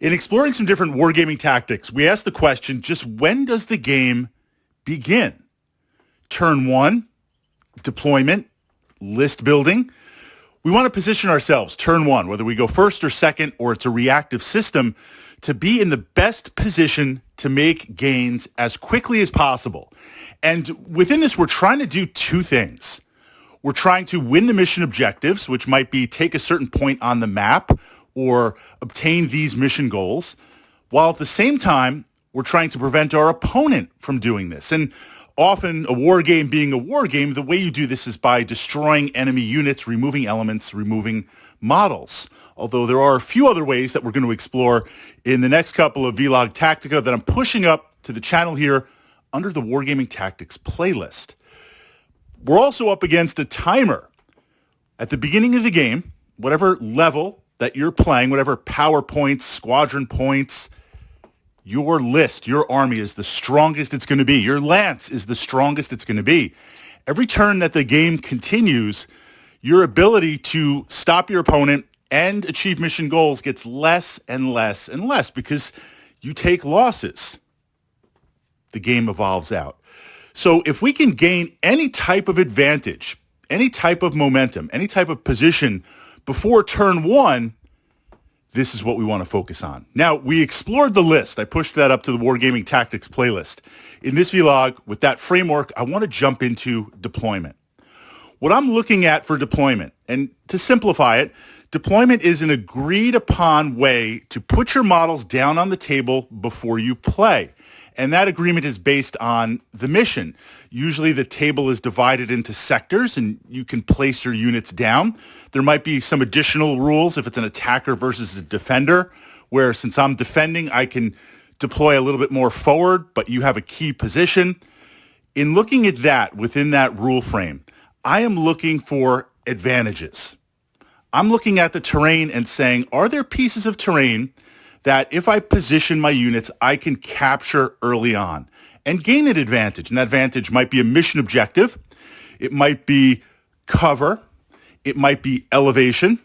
In exploring some different wargaming tactics, we asked the question, just when does the game begin? Turn one, deployment, list building. We want to position ourselves, turn one, whether we go first or second or it's a reactive system, to be in the best position to make gains as quickly as possible. And within this, we're trying to do two things. We're trying to win the mission objectives, which might be take a certain point on the map or obtain these mission goals, while at the same time, we're trying to prevent our opponent from doing this. And often a war game being a war game, the way you do this is by destroying enemy units, removing elements, removing models. Although there are a few other ways that we're going to explore in the next couple of Vlog Tactica that I'm pushing up to the channel here under the Wargaming Tactics playlist. We're also up against a timer. At the beginning of the game, whatever level that you're playing, whatever power points, squadron points, your list, your army is the strongest it's going to be. Your lance is the strongest it's going to be. Every turn that the game continues, your ability to stop your opponent and achieve mission goals gets less and less and less because you take losses. The game evolves out. So if we can gain any type of advantage, any type of momentum, any type of position before turn one, this is what we want to focus on. Now, we explored the list. I pushed that up to the Wargaming Tactics playlist. In this vlog, with that framework, I want to jump into deployment. What I'm looking at for deployment, and to simplify it, deployment is an agreed upon way to put your models down on the table before you play. And that agreement is based on the mission. Usually the table is divided into sectors and you can place your units down. There might be some additional rules if it's an attacker versus a defender, where since I'm defending, I can deploy a little bit more forward, but you have a key position. In looking at that within that rule frame, I am looking for advantages. I'm looking at the terrain and saying, are there pieces of terrain that if I position my units, I can capture early on and gain an advantage? And that advantage might be a mission objective. It might be cover. It might be elevation.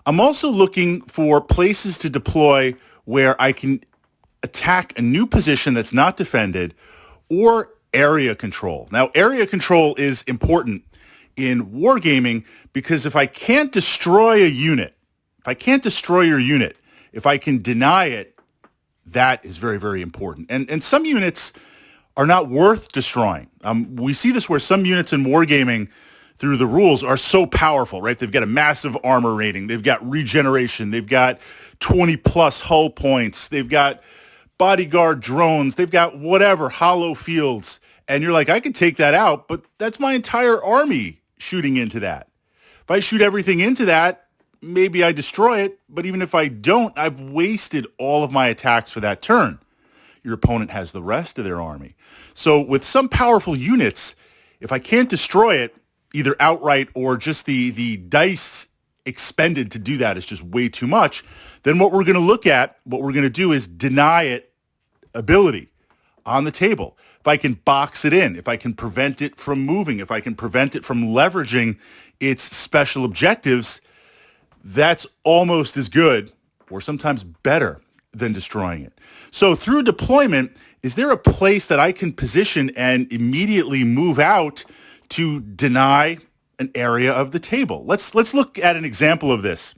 I'm also looking for places to deploy where I can attack a new position that's not defended, or area control. Now, area control is important in wargaming because if I can't destroy a unit, if I can't destroy your unit, if I can deny it, that is very, very important. And some units are not worth destroying. We see this where some units in wargaming through the rules are so powerful, right? They've got a massive armor rating. They've got regeneration. They've got 20 plus hull points. They've got bodyguard drones. They've got whatever, hollow fields. And you're like, I could take that out, but that's my entire army shooting into that. If I shoot everything into that, maybe I destroy it, but even if I don't, I've wasted all of my attacks for that turn. Your opponent has the rest of their army. So with some powerful units, if I can't destroy it, either outright or just the dice expended to do that is just way too much, then what we're going to look at, what we're going to do is deny it ability on the table. If I can box it in, if I can prevent it from moving, if I can prevent it from leveraging its special objectives, that's almost as good or sometimes better than destroying it. So through deployment, is there a place that I can position and immediately move out to deny an area of the table? Let's look at an example of this.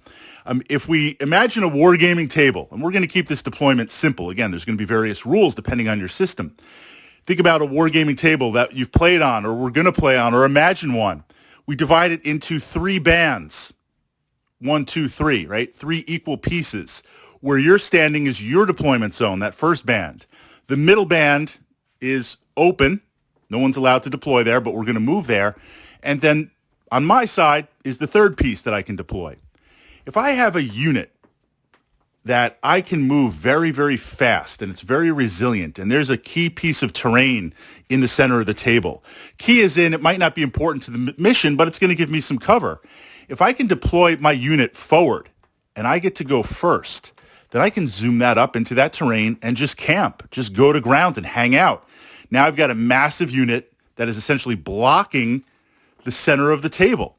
If we imagine a wargaming table, and we're going to keep this deployment simple. Again, there's going to be various rules depending on your system. Think about a wargaming table that you've played on or we're going to play on, or imagine one. We divide it into 3 bands. 1, 2, 3, right? 3 equal pieces. Where you're standing is your deployment zone, that first band. The middle band is open. No one's allowed to deploy there, but we're going to move there. And then on my side is the third piece that I can deploy. If I have a unit that I can move very, very fast and it's very resilient, and there's a key piece of terrain in the center of the table. Key is in, it might not be important to the mission, but it's going to give me some cover. If I can deploy my unit forward and I get to go first, then I can zoom that up into that terrain and just camp, just go to ground and hang out. Now I've got a massive unit that is essentially blocking the center of the table.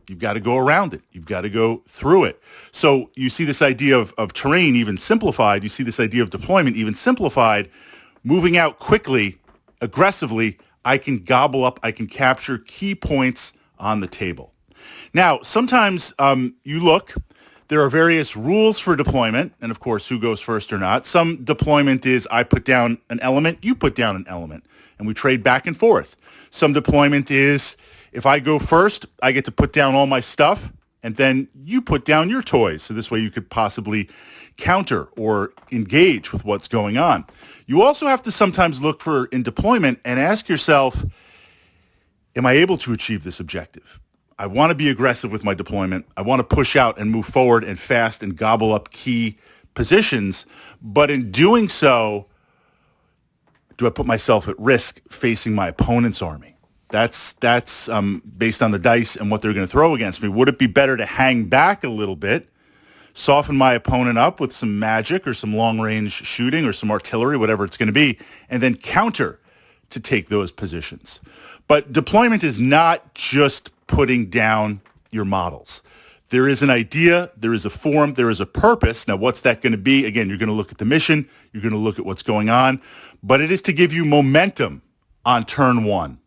You've got to go around it. You've got to go through it. So you see this idea of terrain even simplified. You see this idea of deployment even simplified. Moving out quickly, aggressively, I can gobble up, I can capture key points on the table. Now, sometimes you look, there are various rules for deployment, and of course, who goes first or not. Some deployment is I put down an element, you put down an element, and we trade back and forth. Some deployment is if I go first, I get to put down all my stuff, and then you put down your toys. So this way you could possibly counter or engage with what's going on. You also have to sometimes look for in deployment and ask yourself, am I able to achieve this objective? I want to be aggressive with my deployment. I want to push out and move forward and fast and gobble up key positions. But in doing so, do I put myself at risk facing my opponent's army? That's based on the dice and what they're going to throw against me. Would it be better to hang back a little bit, soften my opponent up with some magic or some long-range shooting or some artillery, whatever it's going to be, and then counter to take those positions? But deployment is not just putting down your models. There is an idea, there is a form, there is a purpose. Now, what's that going to be? Again, you're going to look at the mission, you're going to look at what's going on, but it is to give you momentum on turn one.